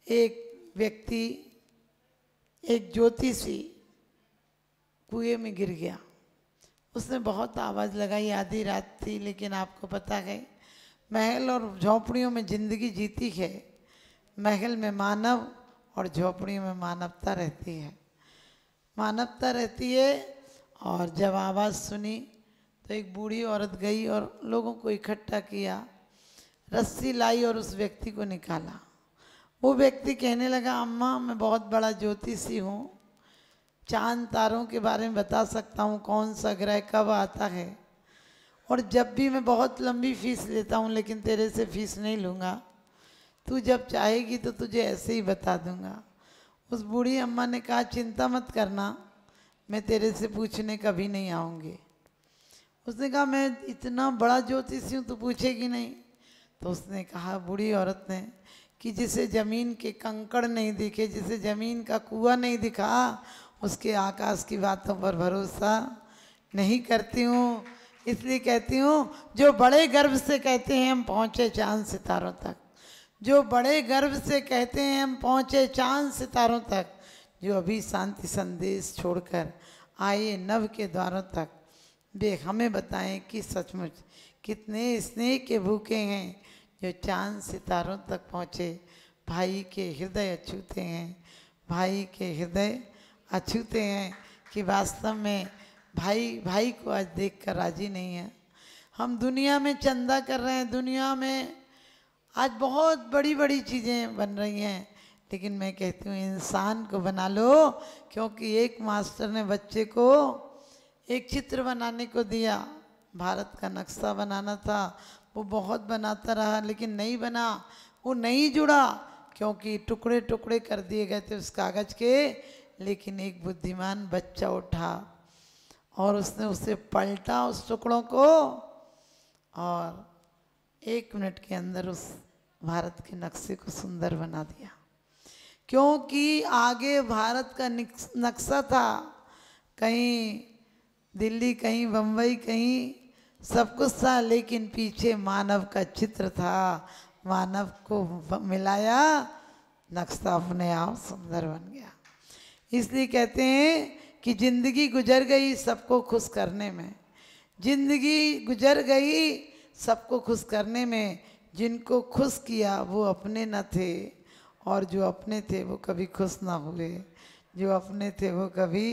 एक व्यक्ति, एक ज्योतिषी कुएं में गिर गया। उसने बहुत आवाज़ लगाई, आधी रात थी, लेकिन आपको पता है महल और झोंपड़ियों में जिंदगी जीती है। महल में मानव और झोंपड़ियों में मानवता रहती है, मानवता रहती है। और जब आवाज़ सुनी तो एक बूढ़ी औरत गई और लोगों को इकट्ठा किया, रस्सी लाई और उस व्यक्ति को निकाला। वो व्यक्ति कहने लगा, अम्मा मैं बहुत बड़ा ज्योतिषी हूँ, चांद तारों के बारे में बता सकता हूँ, कौन सा ग्रह कब आता है, और जब भी मैं बहुत लंबी फीस लेता हूँ, लेकिन तेरे से फीस नहीं लूँगा, तू जब चाहेगी तो तुझे ऐसे ही बता दूँगा। उस बूढ़ी अम्मा ने कहा, चिंता मत करना, मैं तेरे से पूछने कभी नहीं आऊँगी। उसने कहा, मैं इतना बड़ा ज्योतिषी हूँ, तो पूछेगी नहीं? तो उसने कहा, बूढ़ी औरत ने, कि जिसे ज़मीन के कंकड़ नहीं दिखे, जिसे ज़मीन का कुआं नहीं दिखा, उसके आकाश की बातों पर भरोसा नहीं करती हूँ। इसलिए कहती हूँ, जो बड़े गर्व से कहते हैं हम पहुँचे चांद सितारों तक, जो बड़े गर्व से कहते हैं हम पहुँचे चांद सितारों तक, जो अभी शांति संदेश छोड़कर आए नभ के द्वारों तक, वे हमें बताएं कि सचमुच कितने स्नेह के भूखे हैं जो चांद सितारों तक पहुँचे। भाई के हृदय अछूते हैं, भाई के हृदय अछूते हैं, कि वास्तव में भाई भाई को आज देखकर राजी नहीं है। हम दुनिया में चंदा कर रहे हैं, दुनिया में आज बहुत बड़ी बड़ी चीज़ें बन रही हैं, लेकिन मैं कहती हूँ इंसान को बना लो। क्योंकि एक मास्टर ने बच्चे को एक चित्र बनाने को दिया, भारत का नक्शा बनाना था, वो बहुत बनाता रहा लेकिन नहीं बना, वो नहीं जुड़ा, क्योंकि टुकड़े टुकड़े कर दिए गए थे उस कागज़ के। लेकिन एक बुद्धिमान बच्चा उठा और उसने उसे पलटा उस टुकड़ों को, और 1 मिनट के अंदर उस भारत के नक्शे को सुंदर बना दिया। क्योंकि आगे भारत का नक्शा था, कहीं दिल्ली, कहीं बम्बई, कहीं सब कुछ था, लेकिन पीछे मानव का चित्र था। मानव को मिलाया, नक्शा अपने आप सुंदर बन गया। इसलिए कहते हैं कि जिंदगी गुजर गई सबको खुश करने में, जिंदगी गुजर गई सबको खुश करने में। जिनको खुश किया वो अपने न थे, और जो अपने थे वो कभी खुश ना हुए, जो अपने थे वो कभी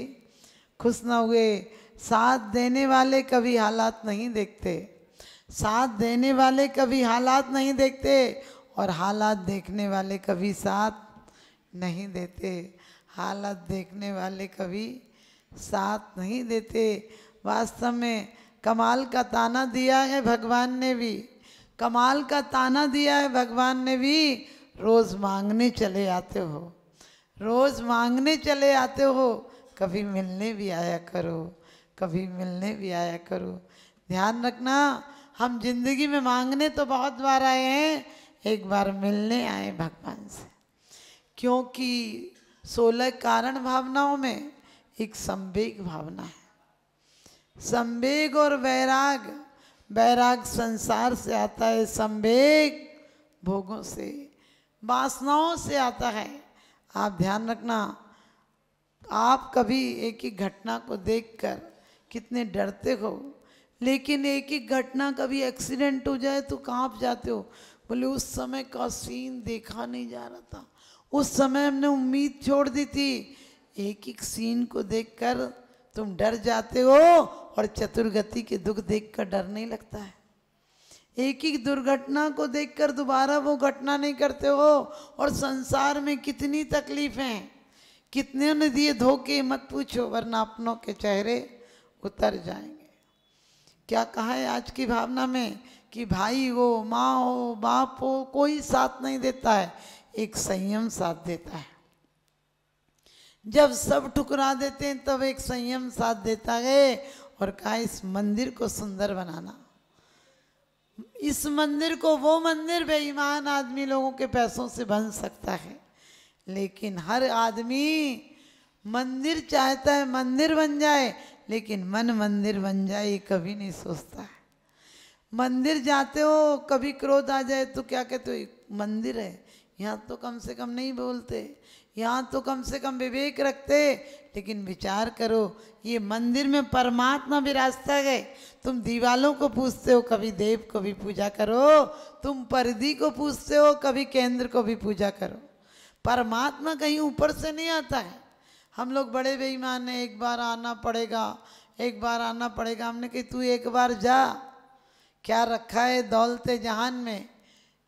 खुश ना हुए। साथ देने वाले कभी हालात नहीं देखते, साथ देने वाले कभी हालात नहीं देखते, और हालात देखने वाले कभी साथ नहीं देते, हालात देखने वाले कभी साथ नहीं देते। वास्तव में कमाल का ताना दिया है भगवान ने भी, कमाल का ताना दिया है भगवान ने भी। रोज़ मांगने चले आते हो, रोज़ मांगने चले आते हो, कभी मिलने भी आया करो, कभी मिलने भी आया करो। ध्यान रखना, हम जिंदगी में मांगने तो बहुत बार आए हैं, एक बार मिलने आए भगवान से। क्योंकि 16 कारण भावनाओं में एक संवेग भावना है, संवेग और वैराग। वैराग संसार से आता है, संवेग भोगों से, वासनाओं से आता है। आप ध्यान रखना, आप कभी एक एक घटना को देखकर कितने डरते हो, लेकिन एक एक घटना, कभी एक्सीडेंट हो जाए तो कांप जाते हो। बोले उस समय का सीन देखा नहीं जा रहा था, उस समय हमने उम्मीद छोड़ दी थी। एक एक सीन को देखकर तुम डर जाते हो, और चतुर्गति के दुख देखकर डर नहीं लगता है। एक एक दुर्घटना को देखकर दोबारा वो घटना नहीं करते हो। और संसार में कितनी तकलीफें, कितने ने दिए धोखे, मत पूछो, वरना अपनों के चेहरे उतर जाएंगे। क्या कहा है आज की भावना में, कि भाई हो, माँ हो, बाप हो, कोई साथ नहीं देता है, एक संयम साथ देता है। जब सब ठुकरा देते हैं तब एक संयम साथ देता है। और कहा इस मंदिर को सुंदर बनाना, इस मंदिर को, वो मंदिर बेईमान आदमी लोगों के पैसों से बन सकता है, लेकिन हर आदमी मंदिर चाहता है मंदिर बन जाए, लेकिन मन मंदिर बन जाए ये कभी नहीं सोचता है। मंदिर जाते हो, कभी क्रोध आ जाए तो क्या कहते हो, मंदिर है, यहाँ तो कम से कम नहीं बोलते, यहाँ तो कम से कम विवेक रखते। लेकिन विचार करो, ये मंदिर में परमात्मा विराजता है, तुम दीवालों को पूछते हो, कभी देव को भी पूजा करो। तुम परिधि को पूछते हो, कभी केंद्र को भी पूजा करो। परमात्मा कहीं ऊपर से नहीं आता है। हम लोग बड़े बेईमान हैं, एक बार आना पड़ेगा, एक बार आना पड़ेगा। हमने कही तू एक बार जा, क्या रखा है दौलते जहान में,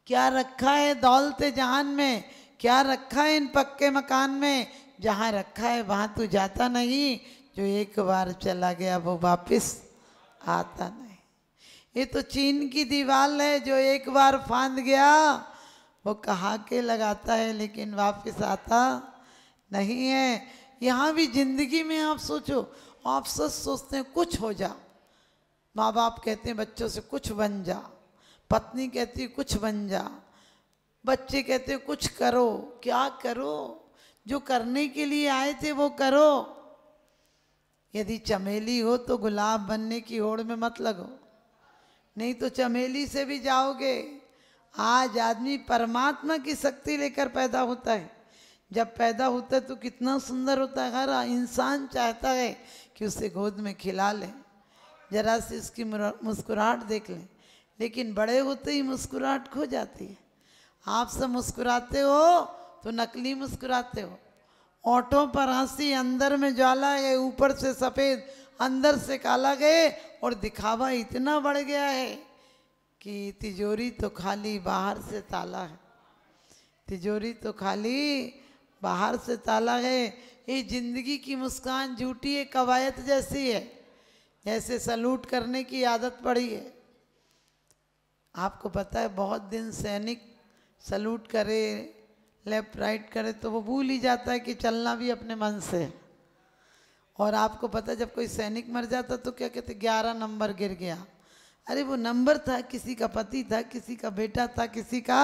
क्या रखा है दौलते जहान में, क्या रखा है इन पक्के मकान में। जहाँ रखा है वहाँ तू जाता नहीं, जो एक बार चला गया वो वापस आता नहीं। ये तो चीन की दीवार है, जो एक बार फांद गया वो कहा के लगाता है, लेकिन वापस आता नहीं है। यहाँ भी जिंदगी में आप सोचो, आप सब सोचते हैं कुछ हो जा, माँ बाप कहते हैं बच्चों से कुछ बन जा, पत्नी कहती है कुछ बन जा, बच्चे कहते हैं कुछ करो। क्या करो? जो करने के लिए आए थे वो करो। यदि चमेली हो तो गुलाब बनने की होड़ में मत लगो, नहीं तो चमेली से भी जाओगे। आज आदमी परमात्मा की शक्ति लेकर पैदा होता है। जब पैदा होता है तो कितना सुंदर होता है। हर इंसान चाहता है कि उसे गोद में खिला लें, जरा सी उसकी मुस्कुराहट देख लें, लेकिन बड़े होते ही मुस्कुराहट खो जाती है। आप सब मुस्कुराते हो तो नकली मुस्कुराते हो। ओंठों पर हंसी, अंदर में ज्वाला है, ऊपर से सफ़ेद, अंदर से काला गए, और दिखावा इतना बढ़ गया है कि तिजोरी तो खाली बाहर से ताला है, तिजोरी तो खाली बाहर से ताला है। ये जिंदगी की मुस्कान झूठी है, कवायत जैसी है, जैसे सलूट करने की आदत पड़ी है। आपको पता है बहुत दिन सैनिक सलूट करे, लेफ्ट राइट करे तो वो भूल ही जाता है कि चलना भी अपने मन से है। और आपको पता है जब कोई सैनिक मर जाता तो क्या कहते, 11 नंबर गिर गया। अरे वो नंबर था, किसी का पति था, किसी का बेटा था, किसी का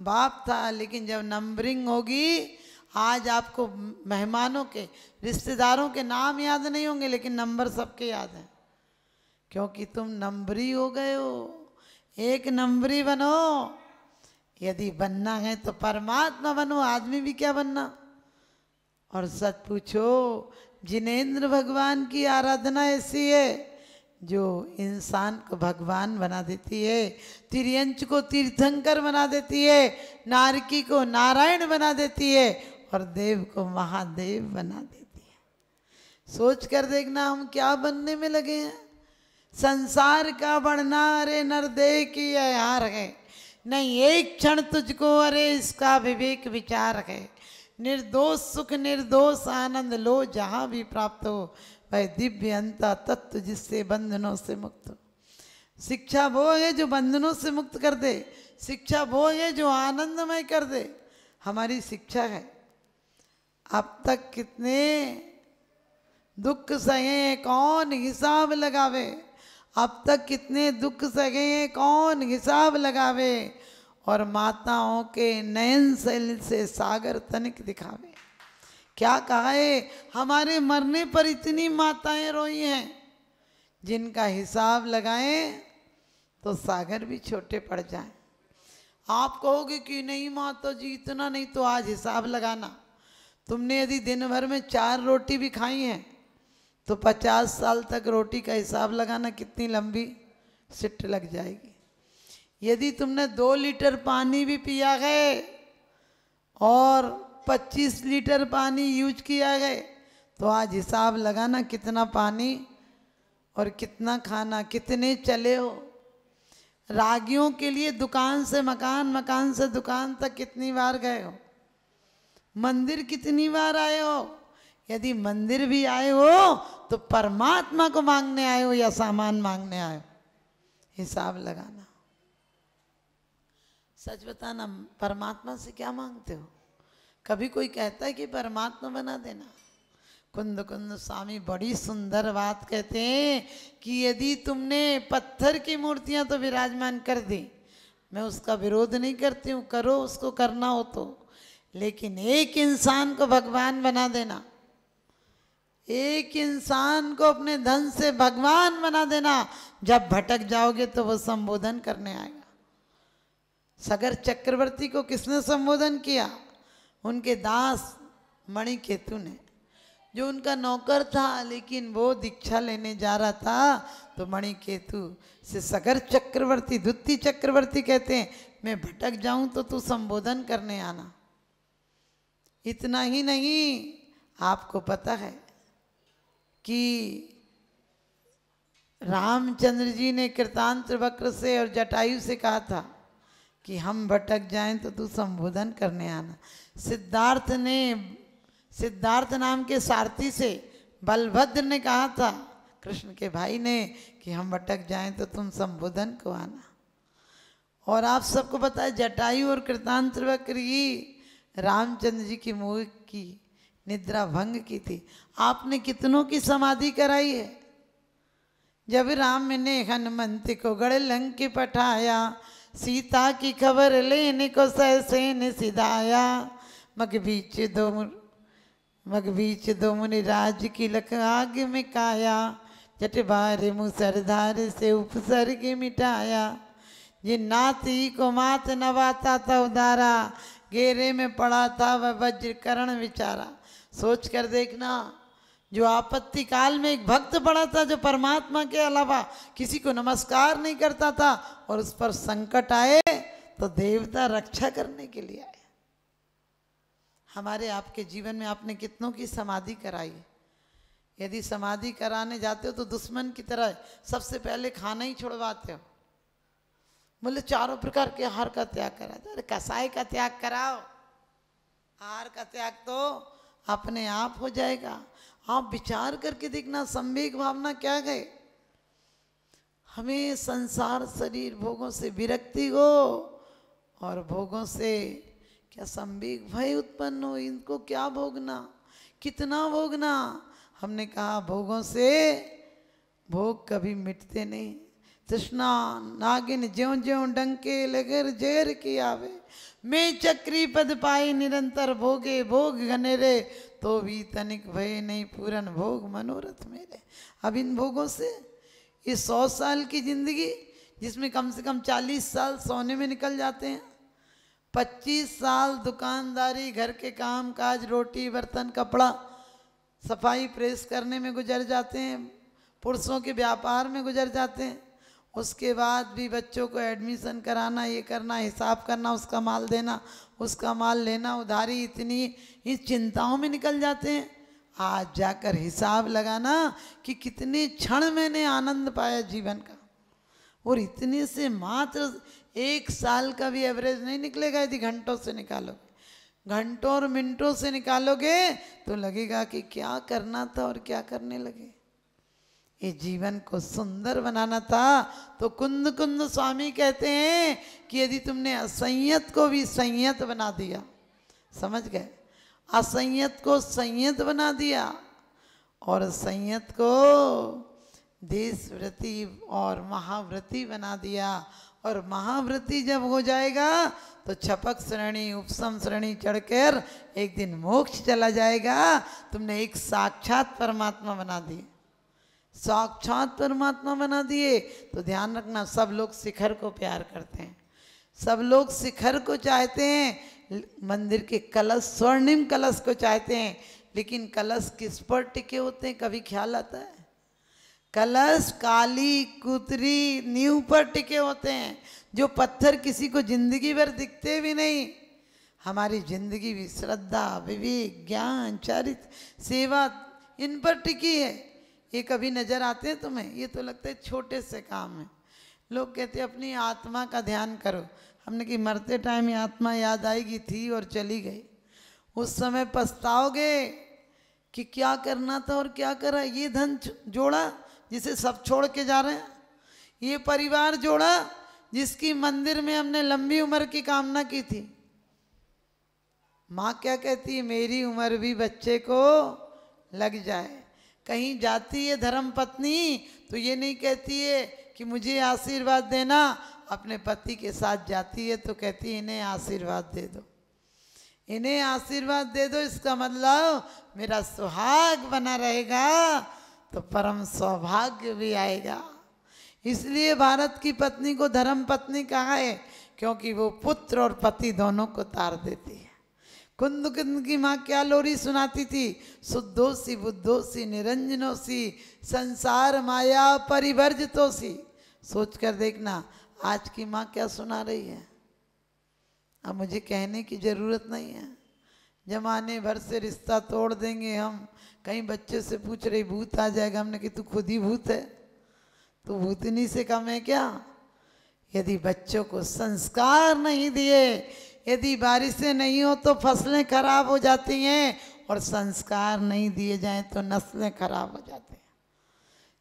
बाप था। लेकिन जब नंबरिंग होगी, आज आपको मेहमानों के, रिश्तेदारों के नाम याद नहीं होंगे, लेकिन नंबर सबके याद हैं, क्योंकि तुम नंबरी हो गए हो। एक नंबरी बनो। यदि बनना है तो परमात्मा बनो, आदमी भी क्या बनना। और सच पूछो, जिनेंद्र भगवान की आराधना ऐसी है जो इंसान को भगवान बना देती है, तिर्यंच को तीर्थंकर बना देती है, नारकी को नारायण बना देती है, और देव को महादेव बना देती है। सोच कर देखना हम क्या बनने में लगे हैं। संसार का बढ़ना अरे नरदेह की हार है, नहीं एक क्षण तुझको अरे इसका विवेक विचार है। निर्दोष सुख निर्दोष आनंद लो, जहाँ भी प्राप्त हो वह दिव्य अंता तत्व जिससे बंधनों से मुक्त हो। शिक्षा वो है जो बंधनों से मुक्त कर दे, शिक्षा वो है जो आनंदमय कर दे। हमारी शिक्षा है। अब तक कितने दुख सहे कौन हिसाब लगावे, अब तक कितने दुख सहे कौन हिसाब लगावे, और माताओं के नयन सैल से सागर तनिक दिखावे। क्या कहा है, हमारे मरने पर इतनी माताएं रोई हैं, जिनका हिसाब लगाएं तो सागर भी छोटे पड़ जाएं। आप कहोगे कि नहीं माता जी इतना नहीं, तो आज हिसाब लगाना। तुमने यदि दिन भर में 4 रोटी भी खाई हैं तो 50 साल तक रोटी का हिसाब लगाना कितनी लंबी सिट लग जाएगी। यदि तुमने 2 लीटर पानी भी पिया है और 25 लीटर पानी यूज किया है, तो आज हिसाब लगाना कितना पानी और कितना खाना, कितने चले हो। रागियों के लिए दुकान से मकान, मकान से दुकान तक कितनी बार गए हो, मंदिर कितनी बार आए हो। यदि मंदिर भी आए हो तो परमात्मा को मांगने आए हो या सामान मांगने आए हो, हिसाब लगाना। सच बताना, परमात्मा से क्या मांगते हो। कभी कोई कहता है कि परमात्मा बना देना। कुंद कुंद स्वामी बड़ी सुंदर बात कहते हैं कि यदि तुमने पत्थर की मूर्तियां तो विराजमान कर दी, मैं उसका विरोध नहीं करती हूँ, करो उसको करना हो तो, लेकिन एक इंसान को भगवान बना देना, एक इंसान को अपने धन से भगवान बना देना। जब भटक जाओगे तो वो संबोधन करने आएगा। सगर चक्रवर्ती को किसने संबोधन किया? उनके दास मणिकेतु ने, जो उनका नौकर था, लेकिन वो दीक्षा लेने जा रहा था तो मणिकेतु से सगर चक्रवर्ती, द्वितीय चक्रवर्ती कहते हैं मैं भटक जाऊं तो तू संबोधन करने आना। इतना ही नहीं, आपको पता है कि रामचंद्र जी ने कृतांत वक्र से और जटायु से कहा था कि हम भटक जाएं तो तू संबोधन करने आना। सिद्धार्थ नाम के सारथी से बलभद्र ने कहा था, कृष्ण के भाई ने, कि हम भटक जाएं तो तुम संबोधन को आना। और आप सबको पता है जटायु और कृतांत वक्र ही रामचंद्र जी की मोह की निद्रा भंग की थी। आपने कितनों की समाधि कराई है। जब राम ने हनुमंत को गढ़ लंक पठाया, सीता की खबर लेने को सहसेन सिधाया, मग बीच दो मुनि राज की लख आग में काया, जट बारे मुसरधार से उपसर्ग मिटाया, जिन नाती को मात नवाता था उदारा, घेरे में पड़ा था वह वज्र करण विचारा। सोच कर देखना, जो आपत्ति काल में एक भक्त पड़ा था, जो परमात्मा के अलावा किसी को नमस्कार नहीं करता था, और उस पर संकट आए तो देवता रक्षा करने के लिए आए। हमारे आपके जीवन में आपने कितनों की समाधि कराई। यदि समाधि कराने जाते हो तो दुश्मन की तरह सबसे पहले खाना ही छुड़वाते हो। बोले चारों प्रकार के आहार का त्याग करा दो। अरे कसाई का त्याग कराओ, आहार का त्याग तो अपने आप हो जाएगा। आप विचार करके देखना, संवेग भावना क्या गए। हमें संसार शरीर भोगों से विरक्ति हो और भोगों से क्या संवेग भय उत्पन्न हो। इनको क्या भोगना, कितना भोगना। हमने कहा भोगों से भोग कभी मिटते नहीं। तृष्णा नागिन ज्यों ज्यों डंके लगर जेर की आवे, मैं चक्री पद पाए निरंतर भोगे भोग घनेरे, तो भी तनिक भय नहीं पूरन भोग मनोरथ मेरे। अब इन भोगों से ये 100 साल की जिंदगी, जिसमें कम से कम 40 साल सोने में निकल जाते हैं, 25 साल दुकानदारी, घर के काम काज, रोटी बर्तन कपड़ा सफाई प्रेस करने में गुजर जाते हैं, पुरुषों के व्यापार में गुजर जाते हैं। उसके बाद भी बच्चों को एडमिशन कराना, ये करना, हिसाब करना, उसका माल देना, उसका माल लेना, उधारी, इतनी इस चिंताओं में निकल जाते हैं। आज जाकर हिसाब लगाना कि कितने क्षण मैंने आनंद पाया जीवन का, और इतने से मात्र 1 साल का भी एवरेज नहीं निकलेगा। यदि घंटों से निकालोगे, घंटों और मिनटों से निकालोगे तो लगेगा कि क्या करना था और क्या करने लगे। ये जीवन को सुंदर बनाना था तो कुंद कुंद स्वामी कहते हैं कि यदि तुमने असंयत को भी संयत बना दिया, समझ गए, असंयत को संयत बना दिया और संयत को देशव्रती और महाव्रती बना दिया, और महाव्रती जब हो जाएगा तो छपक श्रेणी उपसम श्रेणी चढ़कर एक दिन मोक्ष चला जाएगा। तुमने एक साक्षात परमात्मा बना दिए, साक्षात परमात्मा बना दिए। तो ध्यान रखना, सब लोग शिखर को प्यार करते हैं, सब लोग शिखर को चाहते हैं, मंदिर के कलश, स्वर्णिम कलश को चाहते हैं, लेकिन कलश किस पर टिके होते हैं, कभी ख्याल आता है? कलश काली कुतरी नींव पर टिके होते हैं, जो पत्थर किसी को जिंदगी भर दिखते भी नहीं। हमारी जिंदगी भी श्रद्धा, विवेक, ज्ञान, चरित्र, सेवा, इन पर टिकी है। ये कभी नजर आते हैं तुम्हें? ये तो लगता है छोटे से काम है। लोग कहते हैं अपनी आत्मा का ध्यान करो। हमने कि मरते टाइम ये आत्मा याद आएगी, थी और चली गई। उस समय पछताओगे कि क्या करना था और क्या करा। ये धन जोड़ा जिसे सब छोड़ के जा रहे हैं, ये परिवार जोड़ा जिसकी मंदिर में हमने लंबी उम्र की कामना की थी। माँ क्या कहती है, मेरी उम्र भी बच्चे को लग जाए। कहीं जाती है धर्म पत्नी तो ये नहीं कहती है कि मुझे आशीर्वाद देना, अपने पति के साथ जाती है तो कहती है इन्हें आशीर्वाद दे दो, इन्हें आशीर्वाद दे दो। इसका मतलब मेरा सुहाग बना रहेगा तो परम सौभाग्य भी आएगा। इसलिए भारत की पत्नी को धर्म पत्नी कहा है, क्योंकि वो पुत्र और पति दोनों को तार देती है। कुंद की माँ क्या लोरी सुनाती थी, शुद्धोसी बुद्धोसी निरंजनोसी संसार माया परिवर्जितोसी। सोच कर देखना आज की माँ क्या सुना रही है। अब मुझे कहने की जरूरत नहीं है, जमाने भर से रिश्ता तोड़ देंगे हम। कहीं बच्चे से पूछ रही भूत आ जाएगा, हमने कि तू खुद ही भूत है, तू भूतनी से कम है क्या। यदि बच्चों को संस्कार नहीं दिए, यदि बारिशें नहीं हो तो फसलें खराब हो जाती हैं, और संस्कार नहीं दिए जाएं तो नस्लें खराब हो जाती हैं।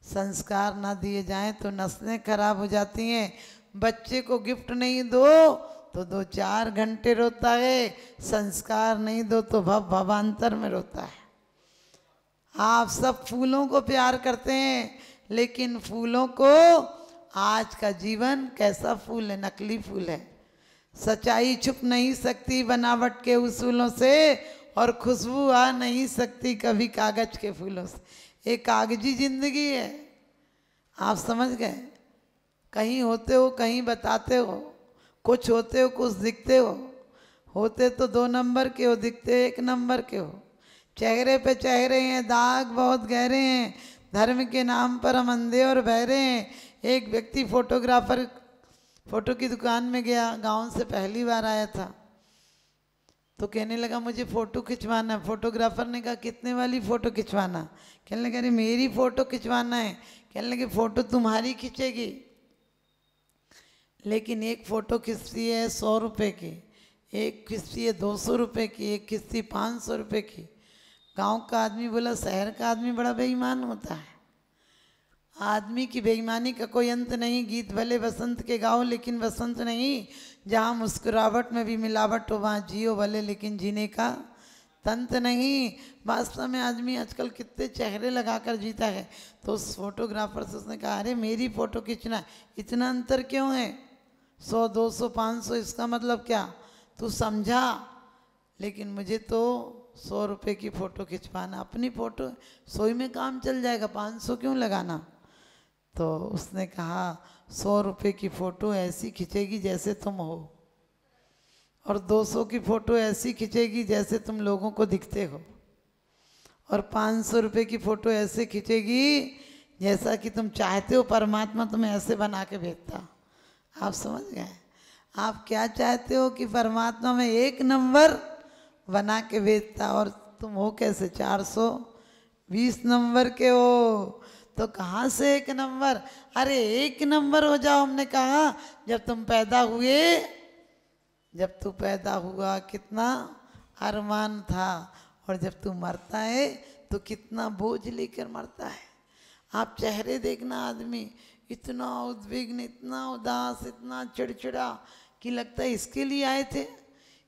संस्कार ना दिए जाएं तो नस्लें खराब हो जाती हैं। बच्चे को गिफ्ट नहीं दो तो 2-4 घंटे रोता है, संस्कार नहीं दो तो भवांतर में रोता है। आप सब फूलों को प्यार करते हैं, लेकिन फूलों को, आज का जीवन कैसा फूल है, नकली फूल है। सच्चाई छुप नहीं सकती बनावट के उसूलों से, और खुशबू आ नहीं सकती कभी कागज के फूलों से। एक कागजी जिंदगी है, आप समझ गए। कहीं होते हो कहीं बताते हो, कुछ होते हो कुछ दिखते हो। होते तो 2 नंबर के हो, दिखते 1 नंबर के हो। चेहरे पे चेहरे हैं, दाग बहुत गहरे हैं, धर्म के नाम पर हम अंधे और बहरे हैं। एक व्यक्ति फोटोग्राफर फोटो की दुकान में गया, गांव से पहली बार आया था, तो कहने लगा मुझे फ़ोटो खिंचवाना। फोटोग्राफर ने कहा कितने वाली फ़ोटो खिंचवाना। कहने लगा अरे मेरी फ़ोटो खिंचवाना है। कहने लगे फ़ोटो तुम्हारी खिंचेगी, लेकिन एक फ़ोटो खिंचती है 100 रुपये की, एक खिंचती है 200 रुपये की, एक खिंचती 500 रुपये की। गांव का आदमी बोला शहर का आदमी बड़ा बेईमान होता है। आदमी की बेईमानी का कोई अंत नहीं। गीत भले बसंत के गाओ लेकिन बसंत नहीं, जहाँ मुस्कुराहट में भी मिलावट हो वहाँ जियो भले लेकिन जीने का तंत नहीं। वास्तव में आदमी आजकल कितने चेहरे लगाकर जीता है। तो उस फोटोग्राफर से उसने कहा अरे मेरी फ़ोटो खींचना, इतना अंतर क्यों है, 100 200 500, इसका मतलब क्या, तू समझा। लेकिन मुझे तो 100 रुपये की फ़ोटो खिंचवाना, अपनी फ़ोटो 100 में काम चल जाएगा, 500 क्यों लगाना। तो उसने कहा 100 रुपये की फ़ोटो ऐसी खिंचेगी जैसे तुम हो, और 200 की फ़ोटो ऐसी खिंचेगी जैसे तुम लोगों को दिखते हो, और 500 रुपये की फ़ोटो ऐसे खिंचेगी जैसा कि तुम चाहते हो। परमात्मा तुम्हें ऐसे बना के भेजता। आप समझ गए। आप क्या चाहते हो कि परमात्मा में 1 नंबर बना के भेजता, और तुम हो कैसे 420 नंबर के हो। तो कहाँ से 1 नंबर। अरे 1 नंबर हो जाओ। हमने कहा जब तुम पैदा हुए, जब तू पैदा हुआ कितना अरमान था, और जब तू मरता है तो कितना बोझ लेकर मरता है। आप चेहरे देखना, आदमी इतना उद्विग्न, इतना उदास, इतना चिड़चिड़ा कि लगता है इसके लिए आए थे।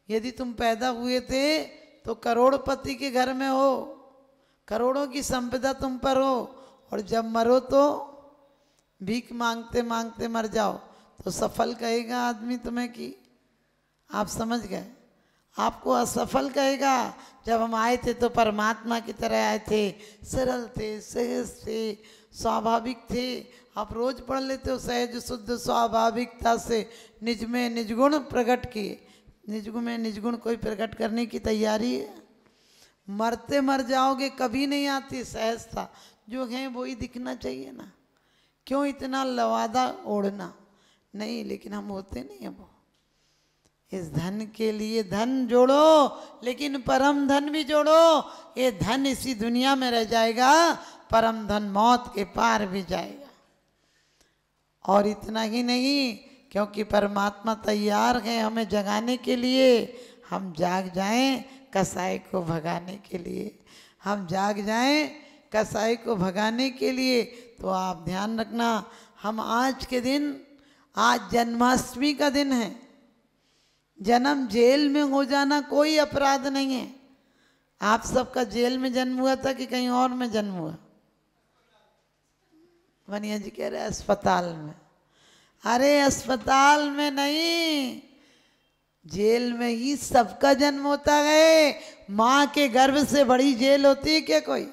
यदि तुम पैदा हुए थे तो करोड़पति के घर में हो, करोड़ों की संपदा तुम पर हो, और जब मरो तो भीख मांगते मांगते मर जाओ तो सफल कहेगा आदमी तुम्हें कि। आप समझ गए। आपको असफल कहेगा। जब हम आए थे तो परमात्मा की तरह आए थे, सरल थे, सहज थे, स्वाभाविक थे। आप रोज पढ़ लेते हो सहज शुद्ध स्वाभाविकता से निज में निजगुण प्रकट किए। निजगुण में निजगुण कोई प्रकट करने की तैयारी है। मरते मर जाओगे, कभी नहीं आती सहजता। जो है वो ही दिखना चाहिए ना, क्यों इतना लवादा ओढ़ना। नहीं, लेकिन हम होते नहीं हैं वो। इस धन के लिए धन जोड़ो, लेकिन परम धन भी जोड़ो। ये धन इसी दुनिया में रह जाएगा, परम धन मौत के पार भी जाएगा। और इतना ही नहीं, क्योंकि परमात्मा तैयार है हमें जगाने के लिए। हम जाग जाएं कसाई को भगाने के लिए। हम जाग जाएं कसाई को भगाने के लिए। तो आप ध्यान रखना, हम आज के दिन, आज जन्माष्टमी का दिन है। जन्म जेल में हो जाना कोई अपराध नहीं है। आप सबका जेल में जन्म हुआ था कि कहीं और में जन्म हुआ? वनिया जी कह रहे अस्पताल में। अरे अस्पताल में नहीं, जेल में ही सबका जन्म होता है। माँ के गर्भ से बड़ी जेल होती है क्या कोई?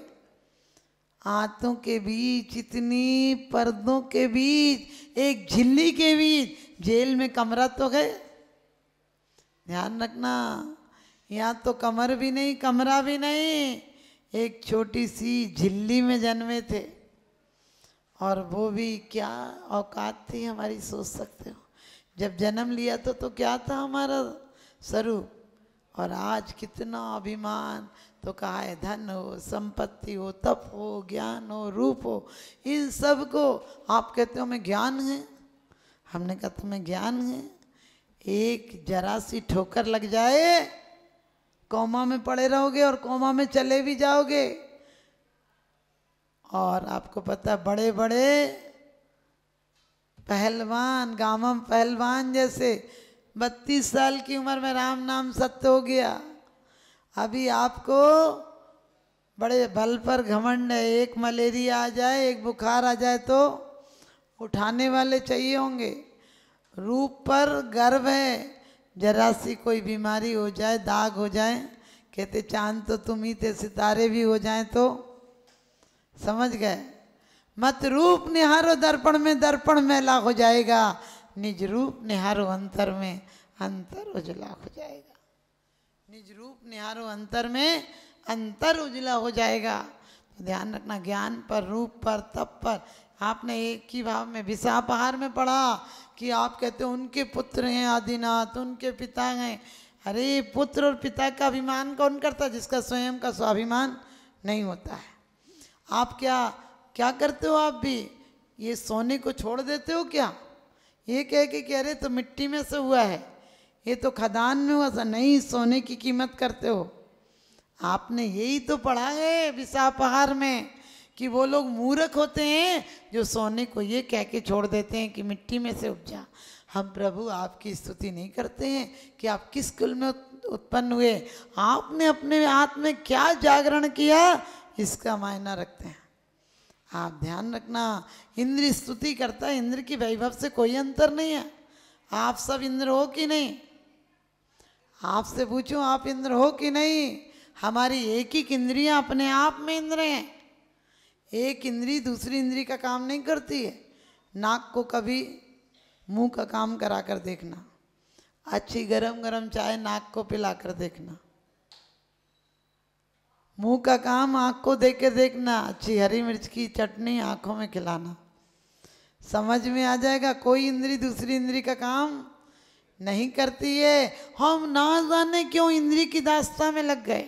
आंतों के बीच, इतनी पर्दों के बीच, एक झिल्ली के बीच जेल में कमरा तो है। ध्यान रखना, यहाँ तो कमर भी नहीं, कमरा भी नहीं, एक छोटी सी झिल्ली में जन्मे थे। और वो भी क्या औकात थी हमारी, सोच सकते हो। जब जन्म लिया तो क्या था हमारा स्वरूप। और आज कितना अभिमान, तो कहा है धन हो, संपत्ति हो, तप हो, ज्ञान हो, रूप हो, इन सब को आप कहते हो हमें ज्ञान है। हमने कहा तुम्हें ज्ञान है? एक जरा सी ठोकर लग जाए, कोमा में पड़े रहोगे और कोमा में चले भी जाओगे। और आपको पता है बड़े बड़े पहलवान, गामम पहलवान जैसे 32 साल की उम्र में राम नाम सत्य हो गया। अभी आपको बड़े बल पर घमंड है, एक मलेरिया आ जाए, एक बुखार आ जाए तो उठाने वाले चाहिए होंगे। रूप पर गर्व है, जरा सी कोई बीमारी हो जाए, दाग हो जाए, कहते चांद तो तुम ही थे, सितारे भी हो जाएं तो। समझ गए? मत रूप निहारो दर्पण में, दर्पण मैला हो जाएगा। निज रूप निहारो अंतर में, अंतर उजला हो जाएगा। निज रूप निहारो अंतर में, अंतर उजला हो जाएगा। तो ध्यान रखना, ज्ञान पर, रूप पर, तप पर। आपने एक ही भाव में विसापहार में पढ़ा कि आप कहते हो उनके पुत्र हैं आदिनाथ, उनके पिता हैं। अरे पुत्र और पिता का अभिमान कौन करता, जिसका स्वयं का स्वाभिमान नहीं होता है। आप क्या करते हो? आप भी ये सोने को छोड़ देते हो क्या? ये कह के कह रहे तो मिट्टी में से हुआ है, ये तो खदान में हुआ था। नहीं, सोने की कीमत करते हो। आपने यही तो पढ़ा है विसापहार में कि वो लोग मूर्ख होते हैं जो सोने को ये कह के छोड़ देते हैं कि मिट्टी में से उपजा। हम प्रभु आपकी स्तुति नहीं करते हैं कि आप किस कुल में उत्पन्न हुए, आपने अपने हाथ में क्या जागरण किया, इसका मायना रखते हैं। आप ध्यान रखना, इंद्र स्तुति करता है, इंद्र की वैभव से कोई अंतर नहीं है। आप सब इंद्र हो कि नहीं? आपसे पूछूं आप इंद्र हो कि नहीं? हमारी एक ही इंद्रियां अपने आप में इंद्र हैं। एक इंद्री दूसरी इंद्री का काम नहीं करती है। नाक को कभी मुंह का काम करा कर देखना, अच्छी गरम गरम चाय नाक को पिला कर देखना। मुंह का काम आँख को देख के देखना, अच्छी हरी मिर्च की चटनी आँखों में खिलाना, समझ में आ जाएगा। कोई इंद्री दूसरी इंद्री का काम नहीं करती है। हम ना जाने क्यों इंद्री की दास्ता में लग गए।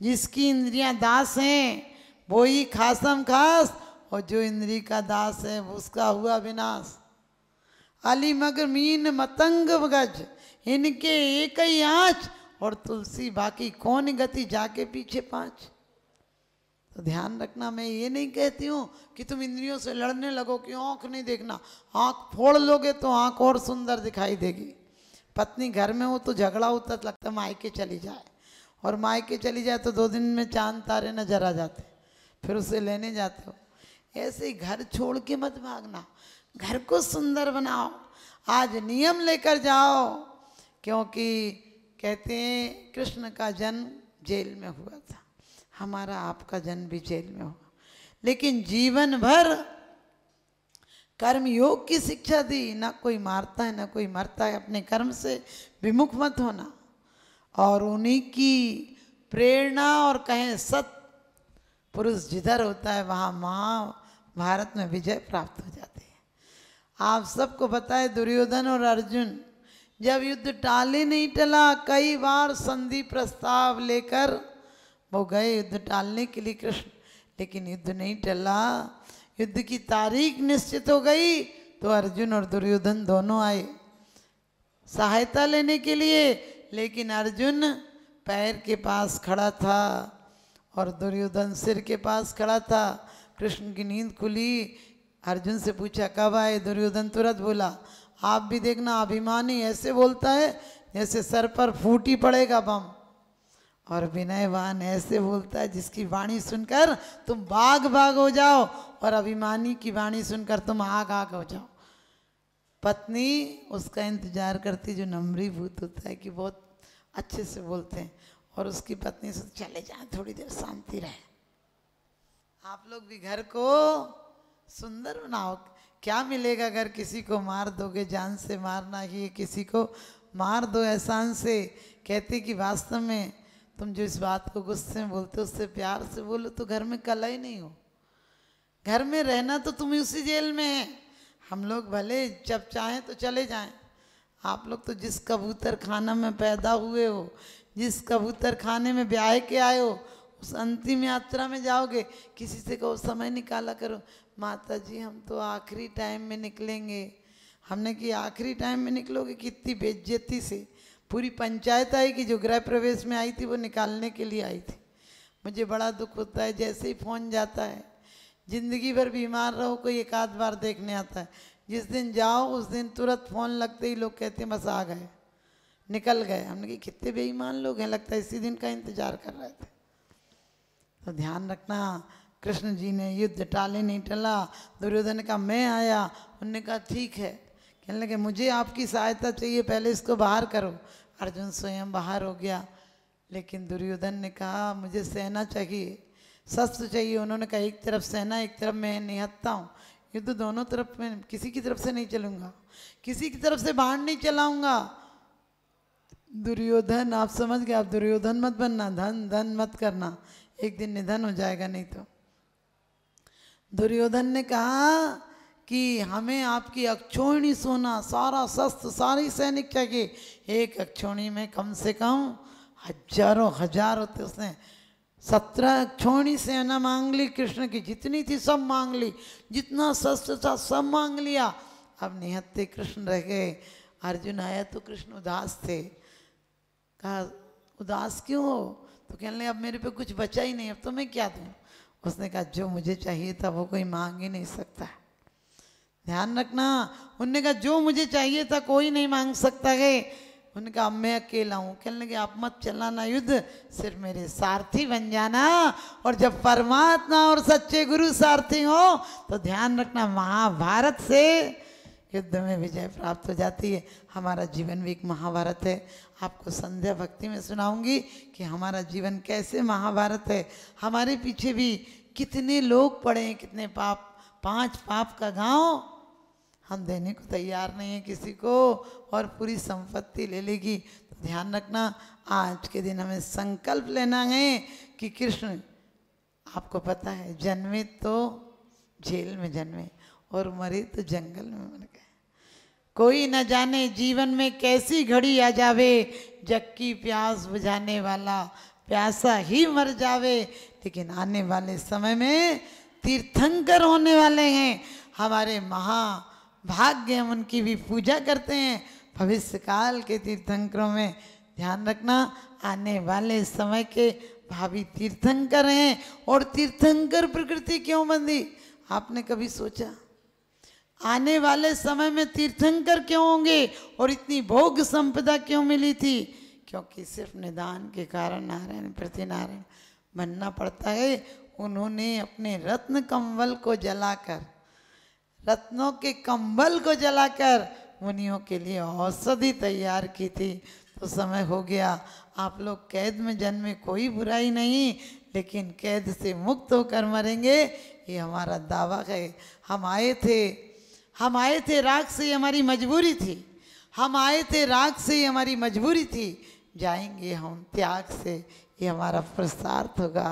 जिसकी इंद्रियां दास हैं वो ही खासम खास, और जो इंद्री का दास है उसका हुआ विनाश। अली मगर मीन मतंग गज, इनके एक ही आँच, और तुलसी बाकी कौन गति, जाके पीछे पाँच। तो ध्यान रखना, मैं ये नहीं कहती हूँ कि तुम इंद्रियों से लड़ने लगो कि आँख नहीं देखना। आँख फोड़ लोगे तो आँख और सुंदर दिखाई देगी। पत्नी घर में हो तो झगड़ा होता लगता मायके चली जाए, और मायके चली जाए तो 2 दिन में चांद तारे नजर आ जाते, फिर उसे लेने जाते हो। ऐसे ही घर छोड़ के मत भागना, घर को सुंदर बनाओ। आज नियम लेकर जाओ, क्योंकि कहते हैं कृष्ण का जन्म जेल में हुआ था, हमारा आपका जन्म भी जेल में हुआ, लेकिन जीवन भर कर्म योग की शिक्षा दी। ना कोई मारता है ना कोई मरता है, अपने कर्म से विमुख मत होना। और उन्हीं की प्रेरणा, और कहें सत पुरुष जिधर होता है वहाँ महाभारत में विजय प्राप्त हो जाती है। आप सबको बताए दुर्योधन और अर्जुन जब युद्ध टाले नहीं टला, कई बार संधि प्रस्ताव लेकर वो गए युद्ध टालने के लिए कृष्ण, लेकिन युद्ध नहीं टला। युद्ध की तारीख निश्चित हो गई तो अर्जुन और दुर्योधन दोनों आए सहायता लेने के लिए, लेकिन अर्जुन पैर के पास खड़ा था और दुर्योधन सिर के पास खड़ा था। कृष्ण की नींद खुली, अर्जुन से पूछा कब आए? दुर्योधन तुरंत बोला, आप भी देखना अभिमानी ऐसे बोलता है जैसे सर पर फूटी पड़ेगा बम, और विनयवान ऐसे बोलता है जिसकी वाणी सुनकर तुम बाग बाग हो जाओ, और अभिमानी की वाणी सुनकर तुम आग आग हो जाओ। पत्नी उसका इंतजार करती जो नम्रीभूत होता है कि बहुत अच्छे से बोलते हैं, और उसकी पत्नी से चले जाए थोड़ी देर शांति रहे। आप लोग भी घर को सुंदर बनाओ। क्या मिलेगा अगर किसी को मार दोगे? जान से मारना ही, किसी को मार दो एहसान से। कहते कि वास्तव में तुम जो इस बात को गुस्से में बोलते हो उससे प्यार से बोलो तो घर में कला ही नहीं हो। घर में रहना तो तुम उसी जेल में है। हम लोग भले जब चाहें तो चले जाएं, आप लोग तो जिस कबूतर खाना में पैदा हुए हो, जिस कबूतर खाने में ब्याह के आए हो, उस अंतिम यात्रा में जाओगे। किसी से कहो समय निकाला करो, माता जी हम तो आखिरी टाइम में निकलेंगे। हमने कि आखिरी टाइम में निकलोगे? कितनी बेइज्जती से पूरी पंचायत आई कि जो गृह प्रवेश में आई थी वो निकालने के लिए आई थी। मुझे बड़ा दुख होता है जैसे ही फोन जाता है। जिंदगी भर बीमार रहो, कोई एक आध बार देखने आता है। जिस दिन जाओ उस दिन तुरंत फोन लगते ही लोग कहते हैं बस आ गए, निकल गए। हमने कि कितने बेईमान लोग हैं, लगता है इसी दिन का इंतजार कर रहे थे। तो ध्यान रखना, कृष्ण जी ने युद्ध टाले नहीं टला। दुर्योधन का मैं आया, उनने कहा ठीक है। कहने लगे मुझे आपकी सहायता चाहिए, पहले इसको बाहर करो। अर्जुन स्वयं बाहर हो गया, लेकिन दुर्योधन ने कहा मुझे सेना चाहिए, शस्त्र चाहिए। उन्होंने कहा एक तरफ सेना एक तरफ मैं निहत्ता हूँ, युद्ध दोनों तरफ में, किसी की तरफ से नहीं चलूँगा, किसी की तरफ से बाण नहीं चलाऊंगा। दुर्योधन, आप समझ गए, आप दुर्योधन मत बनना, धन धन मत करना, एक दिन निधन हो जाएगा नहीं तो। दुर्योधन ने कहा कि हमें आपकी अक्षौहिणी सोना, सारा शस्त्र, सारी सैनिक चाहिए। एक अक्षौहिणी में कम से कम हजारों हजार होते। उसने 17 अक्षौहिणी सेना मांग ली, कृष्ण की जितनी थी सब मांग ली, जितना शस्त्र था सब मांग लिया। अब निहत्ते कृष्ण रह गए। अर्जुन आया तो कृष्ण उदास थे। कहा उदास क्यों हो? तो कहने लगे अब मेरे पे कुछ बचा ही नहीं, अब तो मैं क्या दूँ? उसने कहा जो मुझे चाहिए था वो कोई मांग ही नहीं सकता। ध्यान रखना, उनने कहा जो मुझे चाहिए था कोई नहीं मांग सकता है। उन्होंने कहा अब मैं अकेला हूँ। कहने लगे आप मत चलाना युद्ध, सिर्फ मेरे सारथी बन जाना। और जब परमात्मा और सच्चे गुरु सारथी हो तो ध्यान रखना महाभारत से युद्ध में विजय प्राप्त हो जाती है। हमारा जीवन भी एक महाभारत है। आपको संध्या भक्ति में सुनाऊंगी कि हमारा जीवन कैसे महाभारत है। हमारे पीछे भी कितने लोग पड़े हैं, कितने पाप, 5 पाप का गांव हम देने को तैयार नहीं है किसी को, और पूरी संपत्ति ले लेगी। तो ध्यान रखना, आज के दिन हमें संकल्प लेना है कि कृष्ण, आपको पता है जन्मे तो जेल में जन्मे और मरे तो जंगल में मर गए। कोई न जाने जीवन में कैसी घड़ी आ जावे, जग की प्यास बुझाने वाला प्यासा ही मर जावे। लेकिन आने वाले समय में तीर्थंकर होने वाले हैं हमारे महाभाग्य, हम उनकी भी पूजा करते हैं भविष्य काल के तीर्थंकरों में। ध्यान रखना, आने वाले समय के भावी तीर्थंकर हैं। और तीर्थंकर प्रकृति क्यों बंधी? आपने कभी सोचा आने वाले समय में तीर्थंकर क्यों होंगे और इतनी भोग संपदा क्यों मिली थी? क्योंकि सिर्फ निदान के कारण नारायण प्रतिनारायण बनना पड़ता है। उन्होंने अपने रत्न कंबल को जलाकर, रत्नों के कंबल को जलाकर मुनियों के लिए औषधि तैयार की थी। तो समय हो गया, आप लोग कैद में जन्मे कोई बुराई नहीं, लेकिन कैद से मुक्त होकर मरेंगे ये हमारा दावा है। हम आए थे राग से, हमारी मजबूरी थी। हम आए थे राग से, हमारी मजबूरी थी। जाएंगे हम त्याग से, ये हमारा पुरुषार्थ होगा।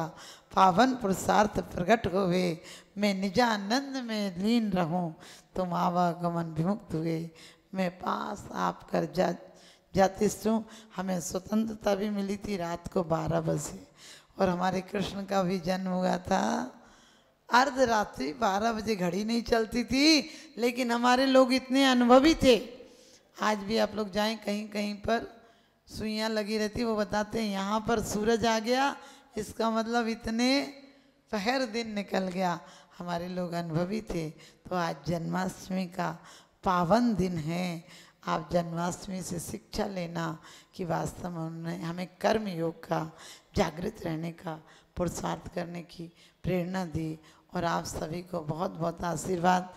पावन पुरुषार्थ प्रकट होवे, मैं निजानंद में लीन रहूं, तुम आवागमन विमुक्त हुए, मैं पास आप कर जाती हूँ। हमें स्वतंत्रता भी मिली थी रात को 12 बजे, और हमारे कृष्ण का भी जन्म हुआ था अर्धरात्रि 12 बजे। घड़ी नहीं चलती थी, लेकिन हमारे लोग इतने अनुभवी थे। आज भी आप लोग जाएं कहीं कहीं पर सुइयाँ लगी रहती, वो बताते हैं यहाँ पर सूरज आ गया, इसका मतलब इतने पहर दिन निकल गया। हमारे लोग अनुभवी थे। तो आज जन्माष्टमी का पावन दिन है। आप जन्माष्टमी से शिक्षा लेना कि वास्तव में उन्होंने हमें कर्म योग का, जागृत रहने का, पुरुषार्थ करने की प्रेरणा दी। और आप सभी को बहुत बहुत आशीर्वाद।